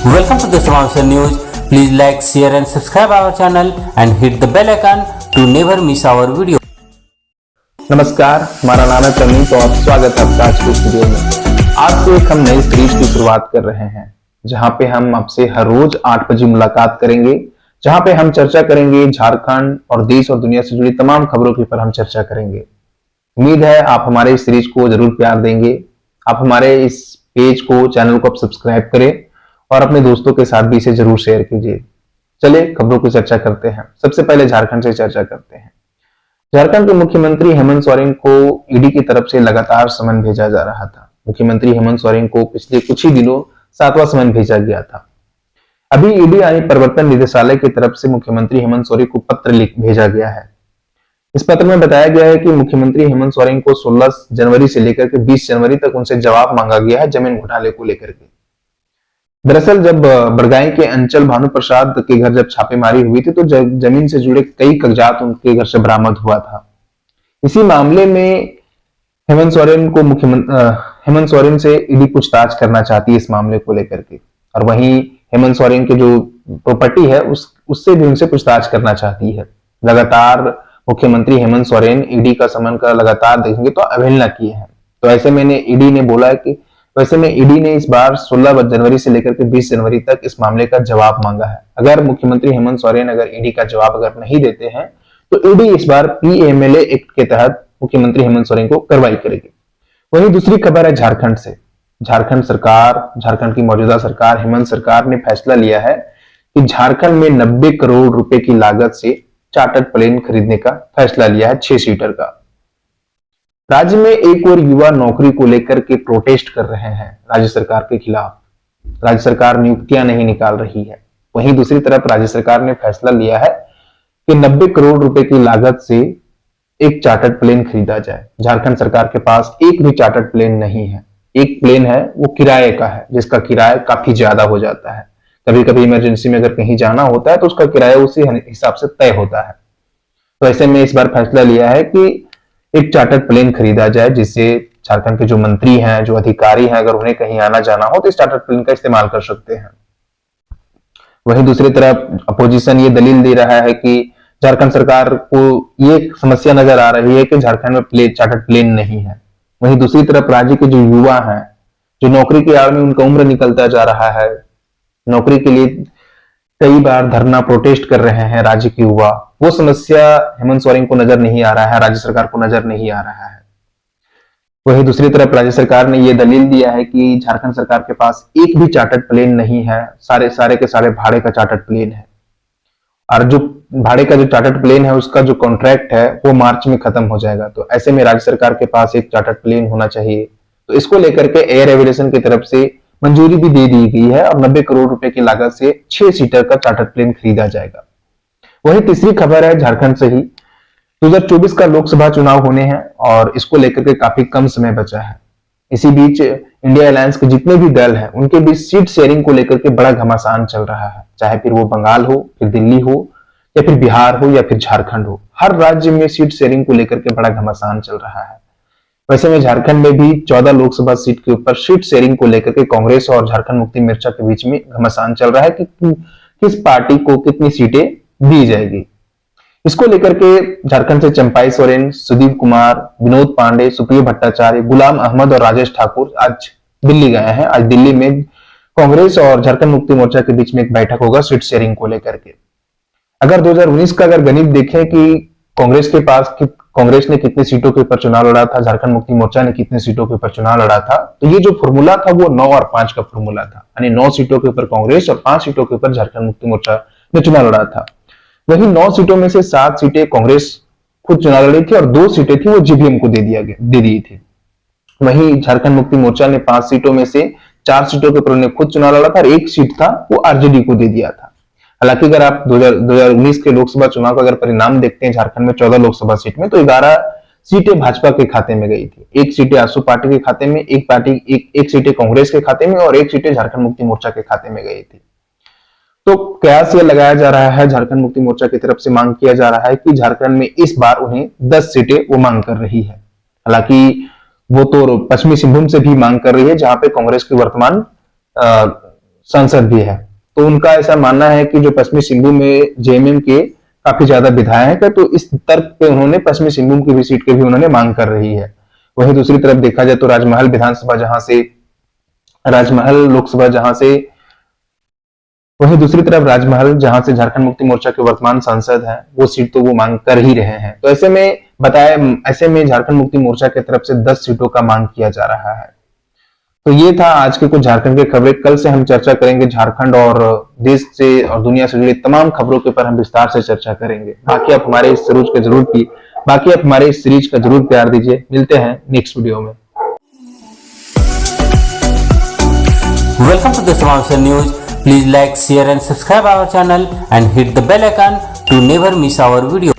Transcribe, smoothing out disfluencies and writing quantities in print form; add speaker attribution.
Speaker 1: Welcome to the Samavasa News. Please like, share and subscribe our channel and hit the bell icon to never miss our video.
Speaker 2: नमस्कार, हमारा नाम है प्रमीत और स्वागत है आपका आज के इस वीडियो में। आज से एक हम नई सीरीज की शुरुआत कर रहे हैं जहां पे हम आपसे हर रोज 8 बजे मुलाकात करेंगे, जहां पे हम चर्चा करेंगे झारखंड और देश और दुनिया से जुड़ी तमाम खबरों के ऊपर हम चर्चा करेंगे। उम्मीद है आप हमारे इस सीरीज को जरूर प्यार देंगे। आप हमारे इस पेज को, चैनल को आप सब्सक्राइब करें और अपने दोस्तों के साथ भी इसे जरूर शेयर कीजिए। चलिए खबरों की चर्चा करते हैं। सबसे पहले झारखंड से चर्चा करते हैं। झारखंड के मुख्यमंत्री हेमंत सोरेन को ईडी की तरफ से लगातार समन भेजा जा रहा था। मुख्यमंत्री हेमंत सोरेन को पिछले कुछ ही दिनों 7वां समन भेजा गया था। अभी ईडी यानी प्रवर्तन निदेशालय की तरफ से मुख्यमंत्री हेमंत सोरेन को पत्र लिख भेजा गया है। इस पत्र में बताया गया है कि मुख्यमंत्री हेमंत सोरेन को 16 जनवरी से लेकर के 20 जनवरी तक उनसे जवाब मांगा गया है जमीन घोटाले को लेकर के। दरअसल जब बड़गाई के अंचल भानु प्रसाद के घर जब छापेमारी हुई थी तो जमीन से जुड़े कई कागजात उनके घर से बरामद हुआ था। इसी मामले में हेमंत सोरेन से ईडी पूछताछ करना चाहती है इस मामले को लेकर के, और वहीं हेमंत सोरेन के जो प्रॉपर्टी है उससे भी उनसे पूछताछ करना चाहती है। लगातार मुख्यमंत्री हेमंत सोरेन ईडी का समन का लगातार देखेंगे तो अवहेलना किए हैं। तो ऐसे में ईडी ने बोला है कि ईडी ने इस बार 16 जनवरी से लेकर के 20 जनवरी तक इस मामले का जवाब मांगा है। अगर मुख्यमंत्री हेमंत सोरेन अगर ईडी का जवाब अगर नहीं देते हैं तो ईडी इस बार पीएमएलए एक्ट के तहत मुख्यमंत्री हेमंत सोरेन को कार्रवाई करेगी। वहीं दूसरी खबर है झारखंड से। झारखंड की मौजूदा सरकार हेमंत सरकार ने फैसला लिया है कि झारखंड में 90 करोड़ रुपए की लागत से चार्टर्ड प्लेन खरीदने का फैसला लिया है, 6 सीटर का। राज्य में एक और युवा नौकरी को लेकर के प्रोटेस्ट कर रहे हैं राज्य सरकार के खिलाफ। राज्य सरकार नियुक्तियां नहीं निकाल रही है। वहीं दूसरी तरफ राज्य सरकार ने फैसला लिया है कि 90 करोड़ रुपए की लागत से एक चार्टर्ड प्लेन खरीदा जाए। झारखंड सरकार के पास एक भी चार्टर्ड प्लेन नहीं है। एक प्लेन है वो किराए का है, जिसका किराया काफी ज्यादा हो जाता है। कभी कभी इमरजेंसी में अगर कहीं जाना होता है तो उसका किराया उसी हिसाब से तय होता है। तो ऐसे में इस बार फैसला लिया है कि एक चार्टर्ड प्लेन खरीदा जाए, जिससे झारखंड के जो मंत्री हैं, जो अधिकारी हैं, अगर उन्हें कहीं आना जाना हो तो इस चार्टर्ड प्लेन का इस्तेमाल कर सकते हैं। वहीं दूसरी तरफ अपोजिशन ये दलील दे रहा है कि झारखंड सरकार को ये समस्या नजर आ रही है कि झारखंड में चार्टर्ड प्लेन नहीं है। वहीं दूसरी तरफ राज्य के जो युवा हैं, जो नौकरी की आड़ में उनका उम्र निकलता जा रहा है, नौकरी के लिए कई बार धरना प्रोटेस्ट कर रहे हैं राज्य के युवा, वो समस्या हेमंत सोरेन को नजर नहीं आ रहा है, राज्य सरकार को नजर नहीं आ रहा है। वहीं दूसरी तरफ राज्य सरकार ने यह दलील दिया है कि झारखंड सरकार के पास एक भी चार्टर्ड प्लेन नहीं है, सारे के सारे भाड़े का चार्टर्ड प्लेन है। और जो भाड़े का जो चार्टर्ड प्लेन है उसका जो कॉन्ट्रैक्ट है वो मार्च में खत्म हो जाएगा। तो ऐसे में राज्य सरकार के पास एक चार्टर्ड प्लेन होना चाहिए। तो इसको लेकर के एयर एविएशन की तरफ से मंजूरी भी दे दी गई है और 90 करोड़ रुपए की लागत से 6 सीटर का चार्टर्ड प्लेन खरीदा जाएगा। वही तीसरी खबर है झारखंड से ही। 2024 का लोकसभा चुनाव होने हैं और इसको लेकर के काफी कम समय बचा है। इसी बीच इंडिया अलायंस के जितने भी दल हैं उनके बीच सीट शेयरिंग को लेकर के बड़ा घमासान चल रहा है। चाहे फिर वो बंगाल हो, फिर दिल्ली हो, या फिर बिहार हो, या फिर झारखंड हो, हर राज्य में सीट शेयरिंग को लेकर के बड़ा घमासान चल रहा है। वैसे में झारखंड में भी 14 लोकसभा सीट के ऊपर सीट शेयरिंग को लेकर के कांग्रेस और झारखंड मुक्ति मोर्चा के बीच में घमासान चल रहा है कि किस पार्टी को कितनी सीटें दी जाएगी। इसको लेकर के झारखंड से चंपाई सोरेन, सुदीप कुमार, विनोद पांडे, सुप्रियो भट्टाचार्य, गुलाम अहमद और राजेश ठाकुर आज दिल्ली गए हैं। आज दिल्ली में कांग्रेस और झारखंड मुक्ति मोर्चा के बीच में एक बैठक होगा सीट शेयरिंग को लेकर के। अगर 2019 का अगर गणित देखें कि कांग्रेस ने कितनी सीटों के ऊपर चुनाव लड़ा था, झारखंड मुक्ति मोर्चा ने कितनी सीटों के ऊपर चुनाव लड़ा था, तो ये जो फॉर्मूला था वो 9 और 5 का फॉर्मूला था। यानी 9 सीटों के ऊपर कांग्रेस और 5 सीटों के ऊपर झारखंड मुक्ति मोर्चा ने चुनाव लड़ा था। वहीं 9 सीटों में से 7 सीटें कांग्रेस खुद चुनाव लड़ी थी और 2 सीटें थी वो जीवीएम को दे दी थी। वहीं झारखंड मुक्ति मोर्चा ने 5 सीटों में से 4 सीटों के ऊपर उन्हें खुद चुनाव लड़ा था और 1 सीट था वो आरजेडी को दे दिया था। हालांकि अगर आप 2019 के लोकसभा चुनाव का अगर परिणाम देखते हैं, झारखंड में 14 लोकसभा सीट में तो 11 सीटें भाजपा के खाते में गई थी। 1 सीटें आसू पार्टी के खाते में, एक सीटें कांग्रेस के खाते में और 1 सीटें झारखंड मुक्ति मोर्चा के खाते में गई थी। तो कयास यह लगाया जा रहा है, झारखंड मुक्ति मोर्चा की तरफ से मांग किया जा रहा है कि झारखंड में इस बार उन्हें 10 सीटें वो मांग कर रही है। हालांकि वो तो पश्चिमी सिंहभूम से भी मांग कर रही है, जहां पे कांग्रेस की वर्तमान सांसद भी है। तो उनका ऐसा मानना है कि जो पश्चिमी सिंहभूम में जेएमएम के काफी ज्यादा विधायक है, तो इस तर्क पे उन्होंने पश्चिमी सिंहभूम की भी सीट की भी उन्होंने मांग कर रही है। वहीं दूसरी तरफ देखा जाए तो राजमहल विधानसभा जहां से राजमहल लोकसभा जहां से वहीं दूसरी तरफ राजमहल जहां से झारखंड मुक्ति मोर्चा के वर्तमान सांसद हैं, वो सीट तो वो मांग कर ही रहे हैं। तो ऐसे में झारखंड मुक्ति मोर्चा की तरफ से 10 सीटों का मांग किया जा रहा है। तो ये था आज के कुछ झारखंड के खबरें। कल से हम चर्चा करेंगे झारखंड और देश से और दुनिया से जुड़ी तमाम खबरों के ऊपर हम विस्तार से चर्चा करेंगे। बाकी आप हमारे इस सीरीज का जरूर प्यार दीजिए। मिलते हैं नेक्स्ट वीडियो में।
Speaker 1: Welcome to the Samavasa News. Please like, share and subscribe our channel and hit the bell icon to never miss our video.